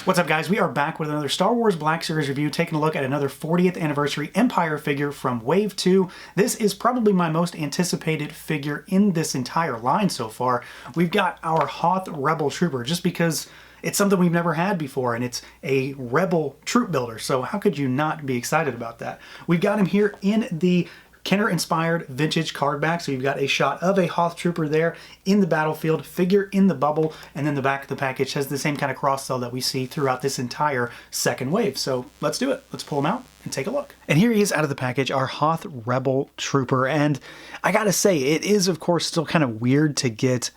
What's up, guys? We are back with another Star Wars Black Series review, taking a look at another 40th anniversary Empire figure from Wave 2. This is probably my most anticipated figure in this entire line so far. We've got our Hoth Rebel Trooper, just because it's something we've never had before, and it's a Rebel troop builder, so how could you not be excited about that? We've got him here in the Kenner-inspired vintage card back, so you've got a shot of a Hoth Trooper there in the battlefield, figure in the bubble, and then the back of the package has the same kind of cross-sell that we see throughout this entire second wave. So let's do it. Let's pull him out and take a look. And here he is out of the package, our Hoth Rebel Trooper, and I gotta say, it is of course still kind of weird to get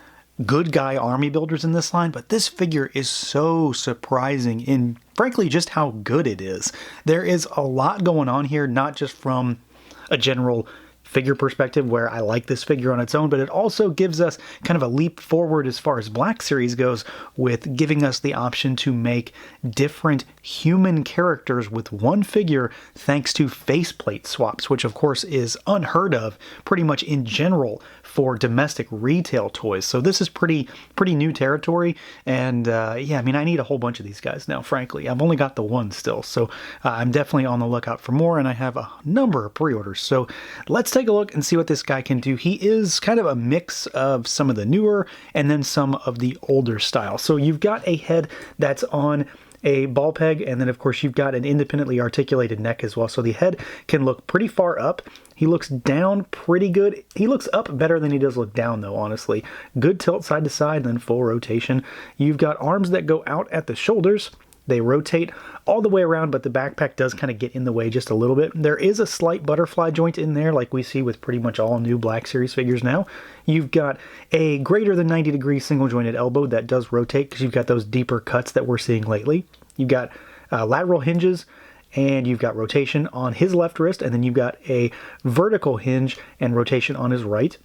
good guy army builders in this line, but this figure is so surprising in, frankly, just how good it is. There is a lot going on here, not just from a general figure perspective where I like this figure on its own, but it also gives us kind of a leap forward as far as Black Series goes, with giving us the option to make different human characters with one figure thanks to faceplate swaps, which of course is unheard of pretty much in general for domestic retail toys. So this is pretty new territory, and yeah, I mean, I need a whole bunch of these guys now, frankly. I've only got the one still, so I'm definitely on the lookout for more, and I have a number of pre-orders. So let's take a look and see what this guy can do. He is kind of a mix of some of the newer and then some of the older style. So you've got a head that's on a ball peg, and then of course you've got an independently articulated neck as well. So the head can look pretty far up. He looks down pretty good. He looks up better than he does look down, though, honestly. Good tilt side to side, and then full rotation. You've got arms that go out at the shoulders. They rotate all the way around, but the backpack does kind of get in the way just a little bit. There is a slight butterfly joint in there, like we see with pretty much all new Black Series figures now. You've got a greater than 90-degree single jointed elbow that does rotate because you've got those deeper cuts that we're seeing lately. You've got lateral hinges, and you've got rotation on his left wrist, and then you've got a vertical hinge and rotation on his right.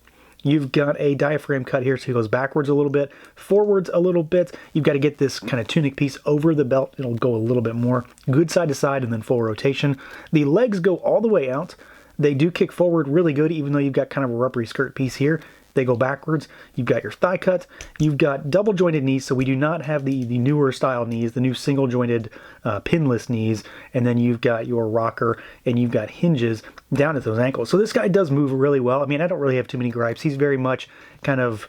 You've got a diaphragm cut here, so he goes backwards a little bit, forwards a little bit. You've got to get this kind of tunic piece over the belt. It'll go a little bit more. Good side to side, and then full rotation. The legs go all the way out. They do kick forward really good, even though you've got kind of a rubbery skirt piece here. They go backwards. You've got your thigh cut. You've got double jointed knees, so we do not have the newer style knees, the new single jointed pinless knees. And then you've got your rocker, and you've got hinges down at those ankles. So this guy does move really well. I mean, I don't really have too many gripes. He's very much kind of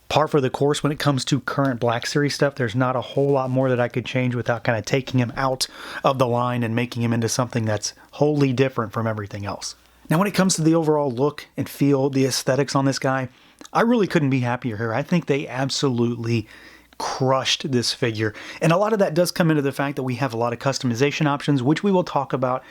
par for the course when it comes to current Black Series stuff. There's not a whole lot more that I could change without kind of taking him out of the line and making him into something that's wholly different from everything else. Now, when it comes to the overall look and feel, the aesthetics on this guy, I really couldn't be happier here. I think they absolutely crushed this figure. And a lot of that does come into the fact that we have a lot of customization options, which we will talk about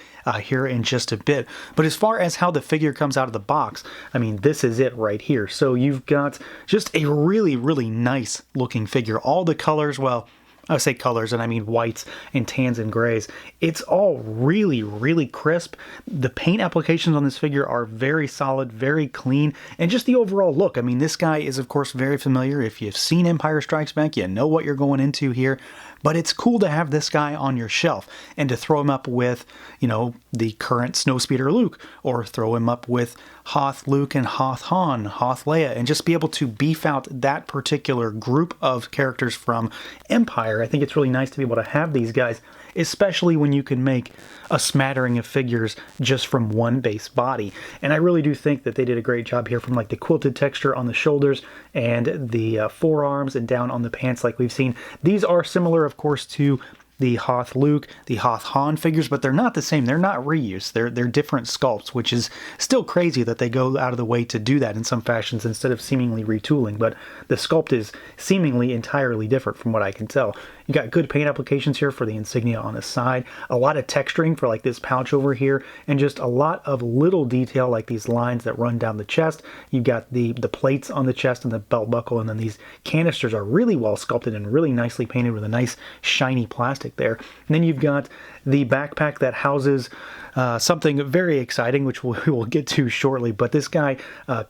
here in just a bit. But as far as how the figure comes out of the box, I mean, this is it right here. So you've got just a really, really nice looking figure. All the colors, well, I say colors, and I mean whites and tans and grays. It's all really, really crisp. The paint applications on this figure are very solid, very clean, and just the overall look. I mean, this guy is, of course, very familiar. If you've seen Empire Strikes Back, you know what you're going into here. But it's cool to have this guy on your shelf and to throw him up with, you know, the current Snowspeeder Luke, or throw him up with Hoth Luke and Hoth Han, Hoth Leia, and just be able to beef out that particular group of characters from Empire. I think it's really nice to be able to have these guys, especially when you can make a smattering of figures just from one base body. And I really do think that they did a great job here, from like the quilted texture on the shoulders and the forearms and down on the pants like we've seen. These are similar, of course, to the Hoth Luke, the Hoth Han figures, but they're not the same. They're not reused. They're different sculpts, which is still crazy that they go out of the way to do that in some fashions instead of seemingly retooling. But the sculpt is seemingly entirely different from what I can tell. You got good paint applications here for the insignia on the side, a lot of texturing for like this pouch over here, and just a lot of little detail like these lines that run down the chest. You've got the plates on the chest and the belt buckle, and then these canisters are really well sculpted and really nicely painted with a nice shiny plastic there. And then you've got the backpack that houses something very exciting, which we will get to shortly. But this guy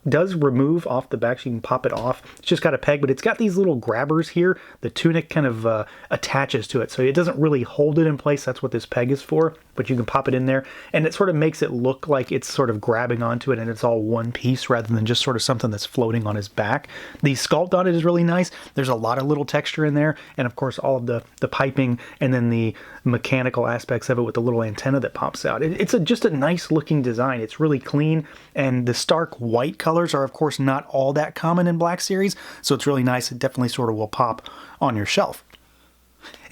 does remove off the back, so you can pop it off. It's just got a peg, but it's got these little grabbers here. The tunic kind of attaches to it. So it doesn't really hold it in place. That's what this peg is for, but you can pop it in there and it sort of makes it look like it's sort of grabbing onto it and it's all one piece rather than just sort of something that's floating on his back. The sculpt on it is really nice. There's a lot of little texture in there, and of course all of the piping and then the mechanical aspects of it with the little antenna that pops out. It's just a nice looking design. It's really clean, and the stark white colors are of course not all that common in Black Series, so it's really nice. It definitely sort of will pop on your shelf.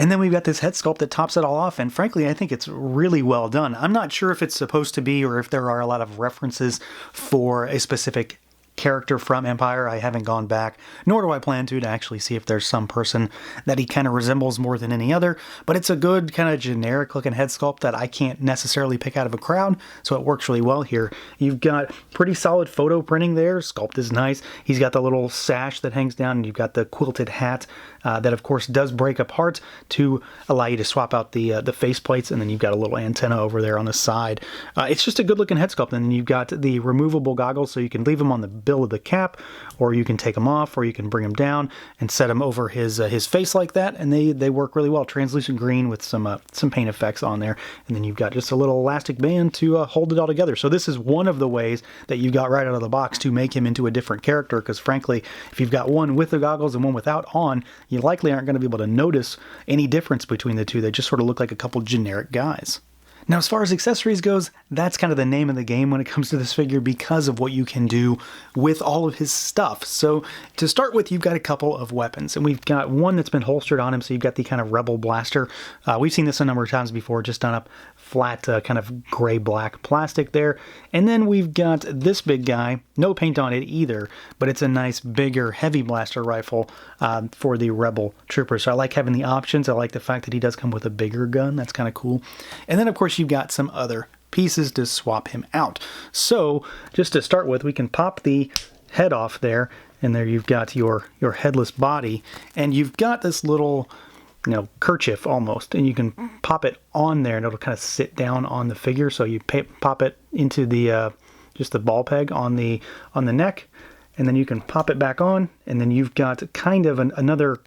And then we've got this head sculpt that tops it all off, and frankly, I think it's really well done. I'm not sure if it's supposed to be or if there are a lot of references for a specific character from Empire. I haven't gone back, nor do I plan to actually see if there's some person that he kind of resembles more than any other, but it's a good kind of generic looking head sculpt that I can't necessarily pick out of a crowd, so it works really well here. You've got pretty solid photo printing there. Sculpt is nice. He's got the little sash that hangs down, and you've got the quilted hat that of course does break apart to allow you to swap out the face plates, and then you've got a little antenna over there on the side. It's just a good looking head sculpt, and then you've got the removable goggles, so you can leave them on the bill of the cap, or you can take them off, or you can bring them down and set them over his face like that, and they work really well. Translucent green with some paint effects on there, and then you've got just a little elastic band to hold it all together. So this is one of the ways that you got right out of the box to make him into a different character, because frankly, if you've got one with the goggles and one without on, you likely aren't going to be able to notice any difference between the two. They just sort of look like a couple generic guys. Now, as far as accessories goes, that's kind of the name of the game when it comes to this figure because of what you can do with all of his stuff. So to start with, you've got a couple of weapons, and we've got one that's been holstered on him, so you've got the kind of Rebel blaster. We've seen this a number of times before, just done up flat kind of gray-black plastic there. And then we've got this big guy, no paint on it either, but it's a nice, bigger, heavy blaster rifle for the Rebel trooper. So I like having the options. I like the fact that he does come with a bigger gun. That's kind of cool. And then, of course, you've got some other pieces to swap him out. So just to start with, we can pop the head off there, and there you've got your headless body, and you've got this little kerchief almost, and you can pop it on there and it'll kind of sit down on the figure. So you pop it into the just the ball peg on the neck, and then you can pop it back on, and then you've got kind of another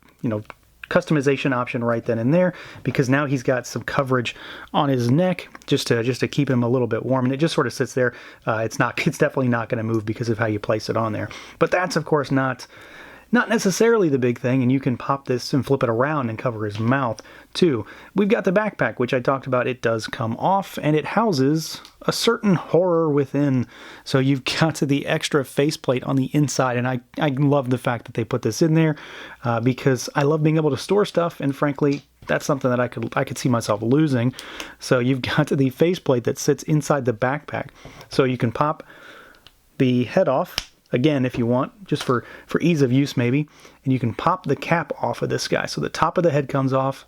customization option right then and there, because now he's got some coverage on his neck just to keep him a little bit warm, and it just sort of sits there. It's definitely not going to move because of how you place it on there. But that's of course not necessarily the big thing, and you can pop this and flip it around and cover his mouth too. We've got the backpack, which I talked about. It does come off, and it houses a certain horror within. So you've got the extra faceplate on the inside, and I love the fact that they put this in there because I love being able to store stuff, and frankly, that's something that I could see myself losing. So you've got the faceplate that sits inside the backpack, so you can pop the head off again if you want, just for ease of use maybe, and you can pop the cap off of this guy. So the top of the head comes off,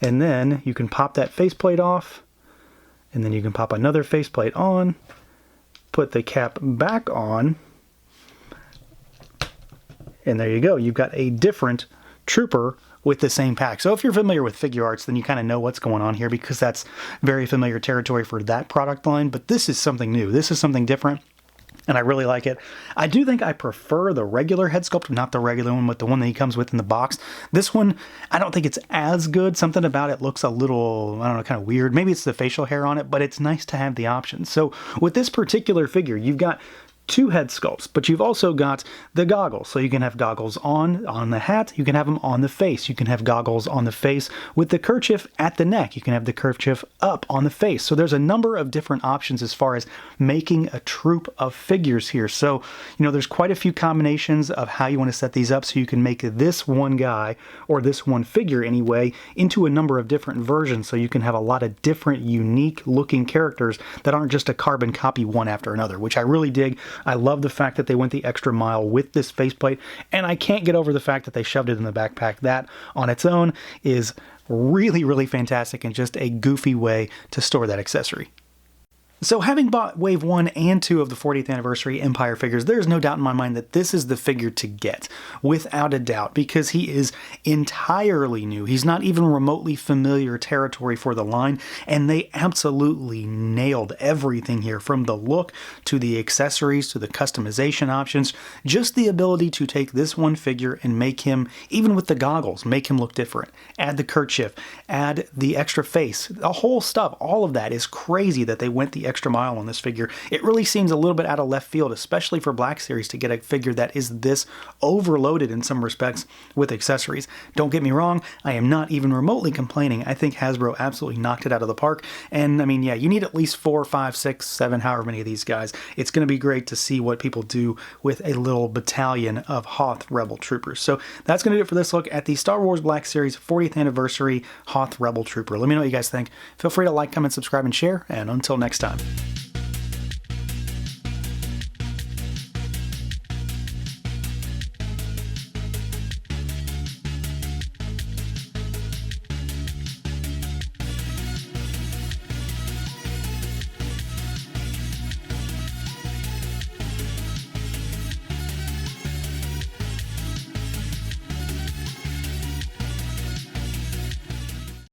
and then you can pop that faceplate off, and then you can pop another faceplate on, put the cap back on, and there you go. You've got a different trooper with the same pack. So if you're familiar with figure arts, then you kind of know what's going on here, because that's very familiar territory for that product line. But this is something new. This is something different, and I really like it. I do think I prefer the regular head sculpt, not the regular one, but the one that he comes with in the box. This one, I don't think it's as good. Something about it looks a little, I don't know, kind of weird. Maybe it's the facial hair on it, but it's nice to have the option. So with this particular figure, you've got two head sculpts, but you've also got the goggles. So you can have goggles on the hat, you can have them on the face, you can have goggles on the face with the kerchief at the neck, you can have the kerchief up on the face. So there's a number of different options as far as making a troupe of figures here. So, there's quite a few combinations of how you want to set these up, so you can make this one guy, or this one figure anyway, into a number of different versions, so you can have a lot of different unique looking characters that aren't just a carbon copy one after another, which I really dig. I love the fact that they went the extra mile with this faceplate, and I can't get over the fact that they shoved it in the backpack. That on its own is really, really fantastic, and just a goofy way to store that accessory. So having bought Wave 1 and 2 of the 40th Anniversary Empire figures, there's no doubt in my mind that this is the figure to get, without a doubt, because he is entirely new. He's not even remotely familiar territory for the line, and they absolutely nailed everything here, from the look to the accessories to the customization options. Just the ability to take this one figure and make him, even with the goggles, make him look different. Add the kerchief, add the extra face, the whole stuff, all of that is crazy that they went the extra mile on this figure. It really seems a little bit out of left field, especially for Black Series, to get a figure that is this overloaded in some respects with accessories. Don't get me wrong, I am not even remotely complaining. I think Hasbro absolutely knocked it out of the park. And I mean, yeah, you need at least 4, 5, 6, 7, however many of these guys. It's going to be great to see what people do with a little battalion of Hoth Rebel Troopers. So that's going to do it for this look at the Star Wars Black Series 40th Anniversary Hoth Rebel Trooper. Let me know what you guys think. Feel free to like, comment, subscribe, and share, and until next time.